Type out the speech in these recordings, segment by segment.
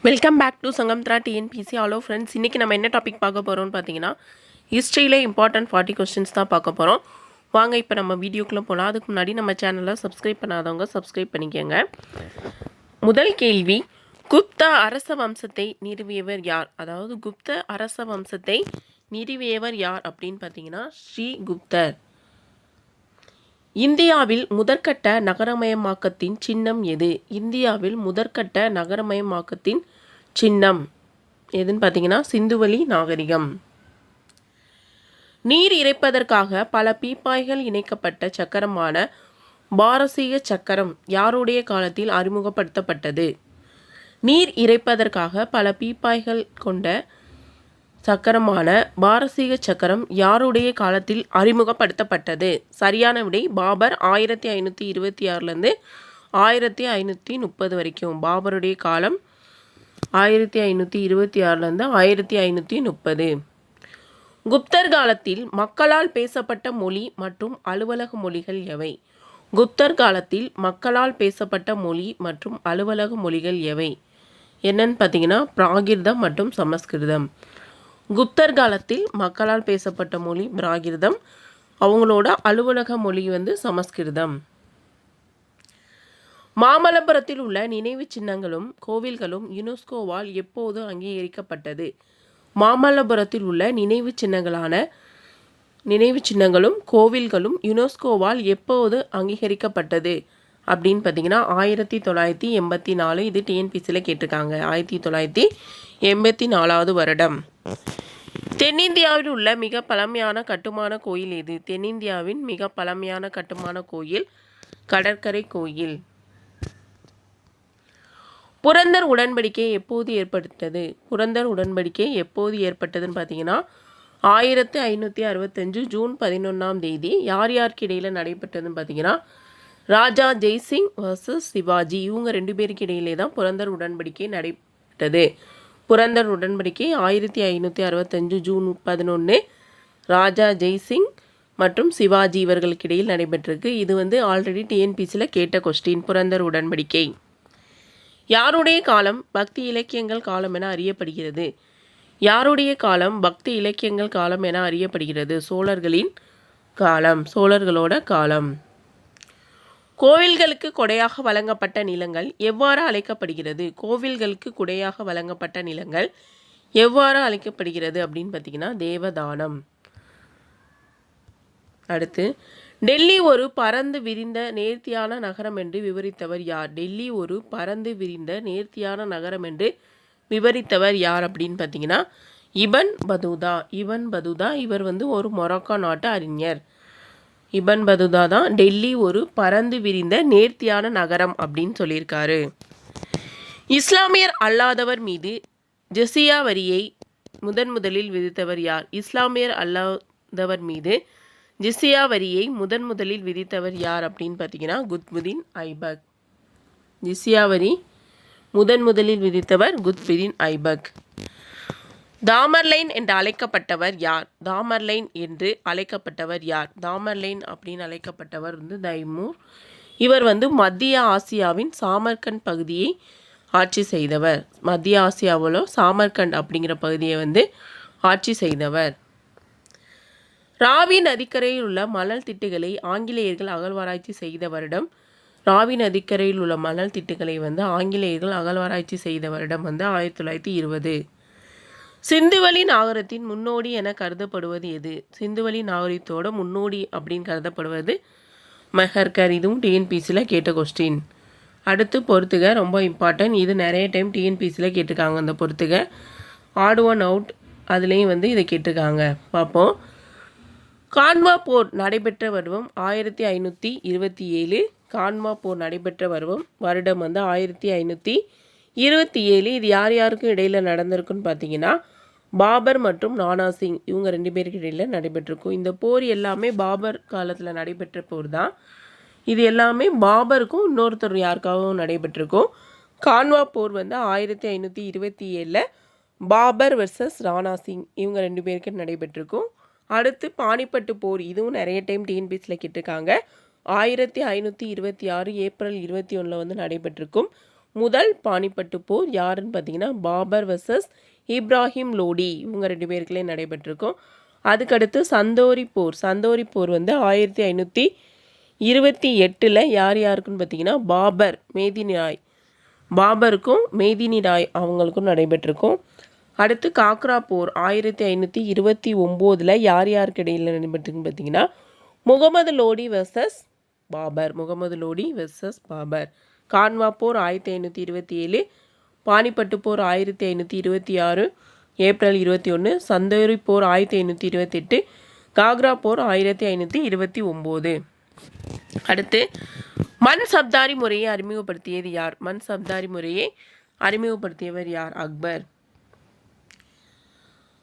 Welcome back to Sanghamitra TNPSC. Hello friends, இன்றைக்கி நம்ம என்ன டாபிக் பார்க்க போகிறோம்னு பார்த்தீங்கன்னா ஹிஸ்ட்ரியிலே இம்பார்ட்டன்ட் 40 கொஸ்டின்ஸ் தான் பார்க்க போகிறோம். வாங்க இப்போ நம்ம வீடியோக்குள்ளே போகலாம். அதுக்கு முன்னாடி நம்ம சேனலை சப்ஸ்கிரைப் பண்ணாதவங்க சப்ஸ்கிரைப் பண்ணிக்கோங்க. முதல் கேள்வி, குப்த அரச வம்சத்தை நிறுவியவர் யார்? அதாவது குப்த அரச வம்சத்தை நிறுவியவர் யார் அப்படின்னு பார்த்தீங்கன்னா ஸ்ரீகுப்தர். இந்தியாவில் முதற்கட்ட நகரமயமாக்கத்தின் சின்னம் எது? இந்தியாவில் முதற்கட்ட நகரமயமாக்கத்தின் சின்னம் எதுன்னு பார்த்தீங்கன்னா சிந்துவெளி நாகரிகம். நீர் இறைப்பதற்காக பல பீப்பாய்கள் இணைக்கப்பட்ட சக்கரமான பாரசீக சக்கரம் யாருடைய காலத்தில் அறிமுகப்படுத்தப்பட்டது? நீர் இறைப்பதற்காக பல பீப்பாய்கள் கொண்ட சக்கரமான பாரசீக சக்கரம் யாருடைய காலத்தில் அறிமுகப்படுத்தப்பட்டது? சரியான விடை பாபர். 1526 1530 வரைக்கும் பாபருடைய காலம் 1526 1530. குப்தர் காலத்தில் மக்களால் பேசப்பட்ட மொழி மற்றும் அலுவலக மொழிகள் எவை? குப்தர் காலத்தில் மக்களால் பேசப்பட்ட மொழி மற்றும் அலுவலக மொழிகள் எவை? என்னன்னு பார்த்தீங்கன்னா பிராகிருதம் மற்றும் சமஸ்கிருதம். குப்தர் காலத்தில் மக்களால் பேசப்பட்ட மொழி பிராகிருதம், அவங்களோட அலுவலக மொழி சமஸ்கிருதம். மாமல்லபுரத்தில் உள்ள நினைவு சின்னங்களும் கோவில்களும் யுனெஸ்கோவால் எப்போது அங்கீகரிக்கப்பட்டது? மாமல்லபுரத்தில் உள்ள நினைவு சின்னங்களும் கோவில்களும் யுனெஸ்கோவால் எப்போது அங்கீகரிக்கப்பட்டது அப்படின்னு பார்த்தீங்கன்னா 1984. இது டிஎன்பிசியில் கேட்டிருக்காங்க. 1984 வருடம். தென்னிந்தியாவில் உள்ள மிக பழமையான கட்டுமான கோயில் எது? தென்னிந்தியாவின் மிக பழமையான கட்டுமான கோயில் கடற்கரை கோயில். புரந்தர் உடன்படிக்கை எப்போது ஏற்பட்டது? புரந்தர் உடன்படிக்கை எப்போது ஏற்பட்டதுன்னு பார்த்தீங்கன்னா 1565 ஜூன் 11 யார் யாருக்கு இடையில் நடைபெற்றதுன்னு பார்த்தீங்கன்னா ராஜா ஜெய்சிங் வர்சஸ் சிவாஜி. இவங்க 2 பேருக்கு இடையிலே தான் புரந்தர் உடன்படிக்கை நடைபெற்றது. புரந்தர் உடன்படிக்கை 1565 ஜூன் 11 ராஜா ஜெய்சிங் மற்றும் சிவாஜி இவர்களுக்கு இடையில் நடைபெற்றிருக்கு. இது ஆல்ரெடி டிஎன்பிசியில் கேட்ட கொஸ்டின். புரந்தர் உடன்படிக்கை. யாருடைய காலம் பக்தி இலக்கியங்கள் காலம் என அறியப்படுகிறது? யாருடைய காலம் பக்தி இலக்கியங்கள் காலம் என அறியப்படுகிறது? சோழர்களின் காலம், சோழர்களோட காலம். கோவில்களுக்கு கொடையாக வழங்கப்பட்ட நிலங்கள் எவ்வாறு அழைக்கப்படுகிறது? கோவில்களுக்கு கொடையாக வழங்கப்பட்ட நிலங்கள் எவ்வாறு அழைக்கப்படுகிறது அப்படின்னு பார்த்தீங்கன்னா தேவதானம். அடுத்து, டெல்லி ஒரு பரந்து விரிந்த நேர்த்தியான நகரம் என்று விவரித்தவர் யார்? டெல்லி ஒரு பரந்து விரிந்த நேர்த்தியான நகரம் என்று விவரித்தவர் யார் அப்படின்னு பார்த்தீங்கன்னா இபன் பதூதா. இபன் பதூதா இவர் ஒரு மொரோக்கோ நாட்டு அறிஞர். இபன் பதூதா தான் டெல்லி ஒரு பரந்து விரிந்த நேர்த்தியான நகரம் அப்படின்னு சொல்லியிருக்காரு. இஸ்லாமியர் அல்லாதவர் மீது ஜிஸியா வரியை முதலில் விதித்தவர் யார்? இஸ்லாமியர் அல்லாதவர் மீது ஜிஸியா வரியை முதலில் விதித்தவர் யார் அப்படின்னு பார்த்தீங்கன்னா குத்புதீன் ஐபக். ஜிஸியா வரி முதலில் விதித்தவர் குத்புதீன் ஐபக். தாமர்லைன் என்று அழைக்கப்பட்டவர் யார்? தாமர்லைன் என்று அழைக்கப்பட்டவர் யார்? தாமர்லைன் அப்படின்னு அழைக்கப்பட்டவர் தைமூர். இவர் மத்திய ஆசியாவின் சாமர்கண்ட் பகுதியை ஆட்சி செய்தவர். மத்திய ஆசியாவில் சாமர்கண்ட் அப்படிங்கிற பகுதியை ஆட்சி செய்தவர். ராவி நதிக்கரையில் உள்ள மணல் திட்டுகளை ஆங்கிலேயர்கள் அகழ்வாராய்ச்சி செய்த வருடம். ராவி நதிக்கரையில் உள்ள மணல் திட்டுகளை ஆங்கிலேயர்கள் அகழ்வாராய்ச்சி செய்த வருடம் 1920. சிந்துவெளி நாகரத்தின் முன்னோடி என கருதப்படுவது எது? சிந்துவெளி நாகரிகத்தோட முன்னோடி அப்படின்னு கருதப்படுவது மெஹர்கர். இதுவும் டிஎன்பிசியில் கேட்ட கொஸ்டின். அடுத்து பொறுத்துக, ரொம்ப இம்பார்ட்டன்ட். இது நிறைய டைம் டிஎன்பிசியில் கேட்டிருக்காங்க. அந்த பொறுத்துக ஆட் ஒன் அவுட் அதுலேயும் இதை கேட்டிருக்காங்க. பார்ப்போம். கான்வா போர் நடைபெற்ற வருடம் 1527. கான்வா போர் நடைபெற்ற வருடம் 1527. இது யார் யாருக்கும் இடையில் நடந்திருக்குன்னு பார்த்தீங்கன்னா பாபர் மற்றும் நானா சிங் இவங்க 2 பேருக்கு இடையில் நடைபெற்றிருக்கும். இந்த போர் எல்லாமே பாபர் காலத்தில் நடைபெற்ற போர் தான். இது எல்லாமே பாபருக்கும் இன்னொருத்தர் யாருக்காகவும் நடைபெற்றிருக்கும். கான்வா போர் 1527 பாபர் வெர்சஸ் ராணா சிங் இவங்க 2 பேருக்கு நடைபெற்றிருக்கும். அடுத்து பானிப்பட்டு போர். இதுவும் நிறைய டைம் டிஎன்பிசியில் கேட்டிருக்காங்க. 1526 ஏப்ரல் 21 நடைபெற்றிருக்கும். முதல் பானிப்பட்டு போர் யாருன்னு பார்த்தீங்கன்னா பாபர் வெர்சஸ் இப்ராஹிம் லோடி, இவங்க 2 பேருக்குள்ளே நடைபெற்றிருக்கும். அதுக்கடுத்து சந்தோரி போர் வந்து 1528 யார் யாருக்குன்னு பார்த்தீங்கன்னா பாபருக்கும் மேதினி ராய் அவங்களுக்கும் நடைபெற்றிருக்கும். அடுத்து காக்ரா போர் 1529 யார் யாருக்கு இடையில் நடைபெற்றுன்னு பார்த்தீங்கன்னா முகமது லோடி வெர்சஸ் பாபர். கான்வா போர் 1527, பானிப்பட்டு போர் 1526 ஏப்ரல் 21, சந்தோரி போர் 1528, காக்ரா போர் 1529. அடுத்து மண் சப்தாரி முறையை அறிமுகப்படுத்தியது யார்? மண் சப்தாரி முறையை அறிமுகப்படுத்தியவர் யார்? அக்பர்.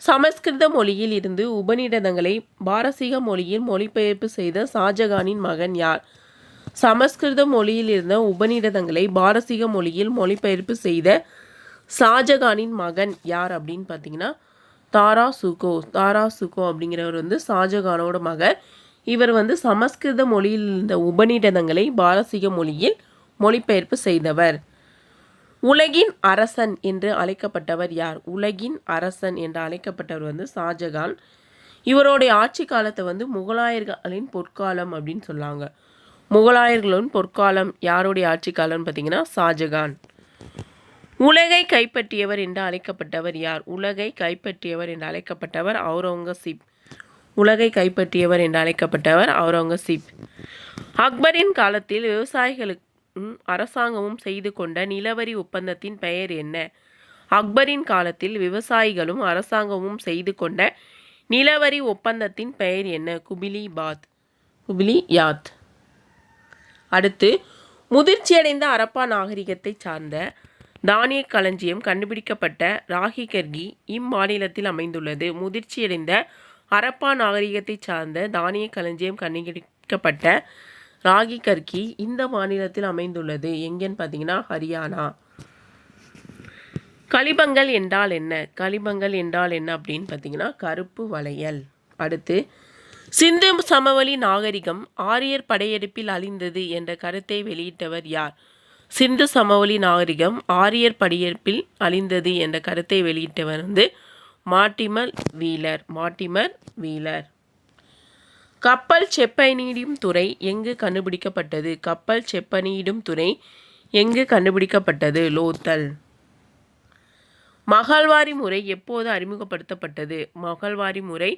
சமஸ்கிருத மொழியில் இருந்து உபநிடதங்களை பாரசீக மொழியில் மொழிபெயர்ப்பு செய்த ஷாஜகானின் மகன் யார்? சமஸ்கிருத மொழியில் இருந்த உபநிடதங்களை பாரசீக மொழியில் மொழிபெயர்ப்பு செய்த ஷாஜகானின் மகன் யார் அப்படின்னு பார்த்தீங்கன்னா தாரா சுகோ அப்படிங்கிறவர் வந்து ஷாஜகானோட மகன். இவர் வந்து சமஸ்கிருத மொழியில் இருந்த உபநிடதங்களை பாரசீக மொழியில் மொழிபெயர்ப்பு செய்தவர். உலகின் அரசன் என்று அழைக்கப்பட்டவர் யார்? உலகின் அரசன் என்று அழைக்கப்பட்டவர் வந்து ஷாஜகான். இவருடைய ஆட்சி காலத்தை வந்து முகலாயர்களின் பொற்காலம் அப்படின்னு சொல்லாங்க. முகலாயர்களின் பொற்காலம் யாருடைய ஆட்சி காலம்னு பார்த்தீங்கன்னா ஷாஜகான். உலகை கைப்பற்றியவர் என்று அழைக்கப்பட்டவர் யார்? உலகை கைப்பற்றியவர் என்று அழைக்கப்பட்டவர் அவுரங்கசீப். உலகை கைப்பற்றியவர் என்று அழைக்கப்பட்டவர் அவுரங்கசீப். அக்பரின் காலத்தில் விவசாயிகளுக்கும் அரசாங்கமும் செய்து கொண்ட நிலவரி ஒப்பந்தத்தின் பெயர் என்ன? அக்பரின் காலத்தில் விவசாயிகளும் அரசாங்கமும் செய்து கொண்ட நிலவரி ஒப்பந்தத்தின் பெயர் என்ன? குபிலியாத். அடுத்து முதிர்ச்சியடைந்த அரப்பா நாகரிகத்தை சார்ந்த தானிய களஞ்சியம் கண்டுபிடிக்கப்பட்ட ராகிகர்கி இம்மாநிலத்தில் அமைந்துள்ளது. முதிர்ச்சியடைந்த அரப்பா நாகரிகத்தை சார்ந்த தானிய களஞ்சியம் கண்டுபிடிக்கப்பட்ட ராகிகர்கி இந்த மாநிலத்தில் அமைந்துள்ளது. எங்கன்னு பார்த்தீங்கன்னா ஹரியானா. கலிபங்கல் என்றால் என்ன? கலிபங்கல் என்றால் என்ன அப்படின்னு பார்த்தீங்கன்னா கருப்பு வளையல். அடுத்து சிந்து சமவெளி நாகரிகம் ஆரியர் படையெடுப்பில் அழிந்தது என்ற கருத்தை வெளியிட்டவர் யார்? சிந்து சமவெளி நாகரிகம் ஆரியர் படையெடுப்பில் அழிந்தது என்ற கருத்தை வெளியிட்டவர் வந்து மார்டிமர் வீலர். கப்பல் செப்பனிடும் துறை எங்கு கண்டுபிடிக்கப்பட்டது? கப்பல் செப்பனிடும் துறை எங்கு கண்டுபிடிக்கப்பட்டது? லோத்தல். மகள்வாரி முறை எப்போது அறிமுகப்படுத்தப்பட்டது? மகள்வாரி முறை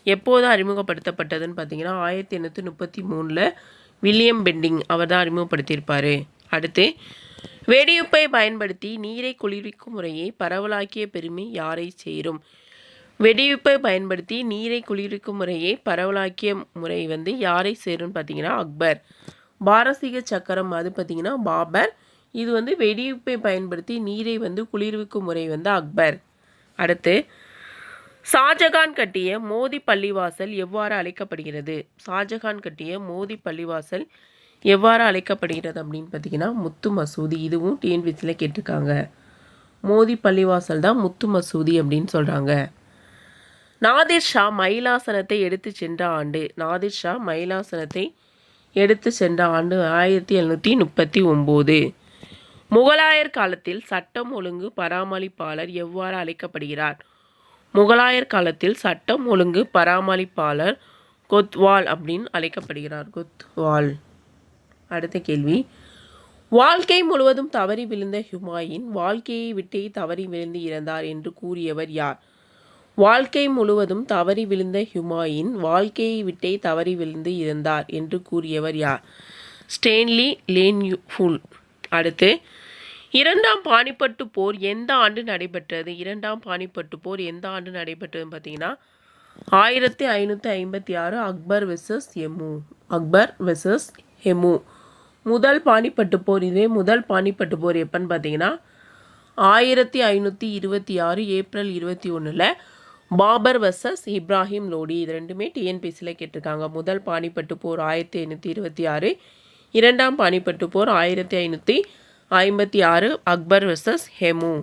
எப்போது அறிமுகப்படுத்தப்பட்டதுன்னு பார்த்தீங்கன்னா 1833 வில்லியம் பெண்டிங் அவர் தான் அறிமுகப்படுத்தியிருப்பார். அடுத்து வெடியுப்பை பயன்படுத்தி நீரை குளிர்விக்கும் முறையை பரவலாக்கிய பெருமை யாரை சேரும்? வெடியுப்பை பயன்படுத்தி நீரை குளிர்விக்கும் முறையை பரவலாக்கிய முறை வந்து யாரை சேரும்னு பார்த்தீங்கன்னா அக்பர். பாரசீக சக்கரம் அது பார்த்தீங்கன்னா பாபர். இது வந்து வெடியுப்பை பயன்படுத்தி நீரை வந்து குளிர்விக்கும் முறை வந்து அக்பர். அடுத்து ஷாஜகான் கட்டிய மோதி பள்ளிவாசல் எவ்வாறு அழைக்கப்படுகிறது? ஷாஜகான் கட்டிய மோதி பள்ளிவாசல் எவ்வாறு அழைக்கப்படுகிறது அப்படின்னு பார்த்தீங்கன்னா முத்து மசூதி. இதுவும் டிஎன்பிசியில் கேட்டிருக்காங்க. மோதி பள்ளிவாசல் தான் முத்து மசூதி அப்படின்னு சொல்கிறாங்க. நாதிர் ஷா மயிலாசனத்தை எடுத்து சென்ற ஆண்டு? நாதிர் ஷா மயிலாசனத்தை எடுத்து சென்ற ஆண்டு 1739. முகலாயர் காலத்தில் சட்டம் ஒழுங்கு பராமரிப்பாளர் எவ்வாறு அழைக்கப்படுகிறார்? முகலாயர் காலத்தில் சட்டம் ஒழுங்கு பராமரிப்பாளர் கொத்வால் அப்படின்னு அழைக்கப்படுகிறார். கொத்வால். அடுத்த கேள்வி, வாழ்க்கை முழுவதும் தவறி விழுந்த ஹுமாயூன் வாழ்க்கையை விட்டே தவறி விழுந்து இறந்தார் என்று கூறியவர் யார்? வாழ்க்கை முழுவதும் தவறி விழுந்த ஹுமாயூன் வாழ்க்கையை விட்டே தவறி விழுந்து இறந்தார் என்று கூறியவர் யார்? ஸ்டேன்லி லேன்ஃபுல். அடுத்து இரண்டாம் பானிப்பட்டு போர் எந்த ஆண்டு நடைபெற்றது? இரண்டாம் பானிப்பட்டு போர் எந்த ஆண்டு நடைபெற்றதுன்னு பார்த்தீங்கன்னா 1556 அக்பர் வெர்சஸ் ஹெமு. முதல் பானிப்பட்டு போர். இதுவே முதல் பானிப்பட்டு போர் எப்பன்னு பார்த்தீங்கன்னா 1526 ஏப்ரல் 21 பாபர் வெர்சஸ் இப்ராஹிம் லோடி. இது ரெண்டுமே டிஎன்பிசியில் கேட்டிருக்காங்க. முதல் பானிப்பட்டு போர் 1526, இரண்டாம் பானிப்பட்டு போர் 1556 அக்பர் வெர்சஸ் ஹெமு.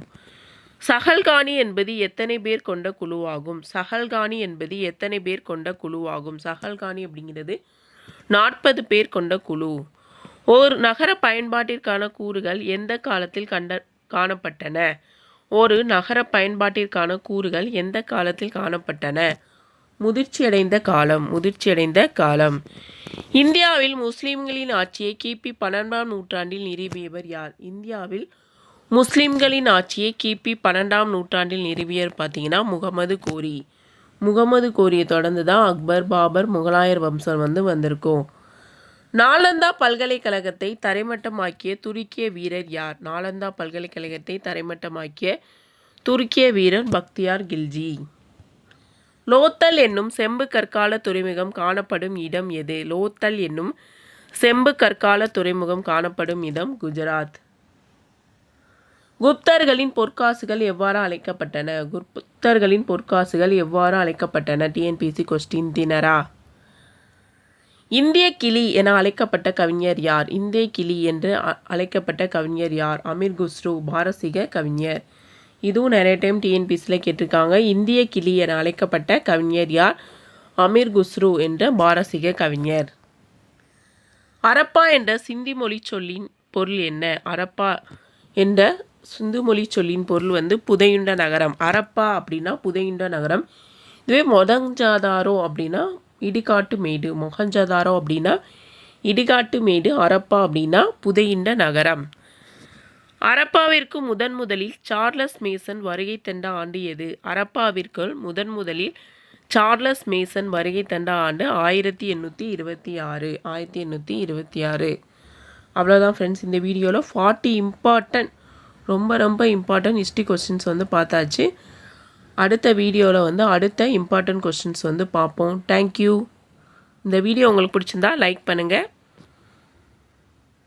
சஹல்கானி என்பது எத்தனை பேர் கொண்ட குழுவாகும்? சஹல்கானி என்பது எத்தனை பேர் கொண்ட குழுவாகும்? சஹல்கானி அப்படிங்கிறது 40 பேர் கொண்ட குழு. ஒரு நகர பயன்பாட்டிற்கான கூறுகள் எந்த காலத்தில் காணப்பட்டன? ஒரு நகர பயன்பாட்டிற்கான கூறுகள் எந்த காலத்தில் காணப்பட்டன? முதிர்ச்சியடைந்த காலம். இந்தியாவில் முஸ்லிம்களின் ஆட்சியை கிபி 12ஆம் நூற்றாண்டில் நிறுவியவர் யார்? இந்தியாவில் முஸ்லிம்களின் ஆட்சியை கிபி 12ஆம் நூற்றாண்டில் நிறுவியவர் பார்த்தீங்கன்னா முகமது கோரியை தொடர்ந்து தான் அக்பர், பாபர், முகலாயர் வம்சம் வந்திருக்கும். நாலந்தா பல்கலைக்கழகத்தை தரைமட்டமாக்கிய துருக்கிய வீரர் யார்? நாலந்தா பல்கலைக்கழகத்தை தரைமட்டமாக்கிய துருக்கிய வீரர் பக்தியார் கில்ஜி. லோத்தல் என்னும் செம்பு கற்கால துறைமுகம் காணப்படும் இடம் எது? லோத்தல் என்னும் செம்பு கற்கால துறைமுகம் காணப்படும் இடம் குஜராத். குப்தர்களின் பொற்காசுகள் எவ்வாறு அழைக்கப்பட்டன? TNPSC question தினரா. இந்திய கிளி என அழைக்கப்பட்ட கவிஞர் யார்? இந்திய கிளி என்று அழைக்கப்பட்ட கவிஞர் யார்? அமீர் குஸ்ரு, பாரசீக கவிஞர். இதுவும் நிறைய டைம் டிஎன்பிசியில் கேட்டிருக்காங்க. இந்திய கிளி என அழைக்கப்பட்ட கவிஞர் யார்? அமீர் குஸ்ரு என்ற பாரசீக கவிஞர். அரப்பா என்ற சிந்தி மொழி சொல்லின் பொருள் என்ன? அரப்பா என்ற சிந்து மொழி சொல்லின் பொருள் புதையுண்ட நகரம். அரப்பா அப்படின்னா புதையுண்ட நகரம். இதுவே மொஹஞ்சதாரோ அப்படின்னா இடிகாட்டு மேடு. அரப்பா அப்படின்னா புதையுண்ட நகரம். அரப்பாவிற்கு முதலில் சார்லஸ் மேசன் வருகை தந்த ஆண்டு எது? அரப்பாவிற்கு முதலில் சார்லஸ் மேசன் வருகை தந்த ஆண்டு 1826. அவ்வளோதான் ஃப்ரெண்ட்ஸ். இந்த வீடியோவில் 40 இம்பார்ட்டன்ட் ரொம்ப இம்பார்ட்டன்ட் ஹிஸ்ட்ரி கொஸ்டின்ஸ் பார்த்தாச்சு. அடுத்த வீடியோவில் அடுத்த இம்பார்ட்டன்ட் கொஸ்டின்ஸ் பார்ப்போம். தேங்க்யூ. இந்த வீடியோ உங்களுக்கு பிடிச்சிருந்தா லைக் பண்ணுங்கள்.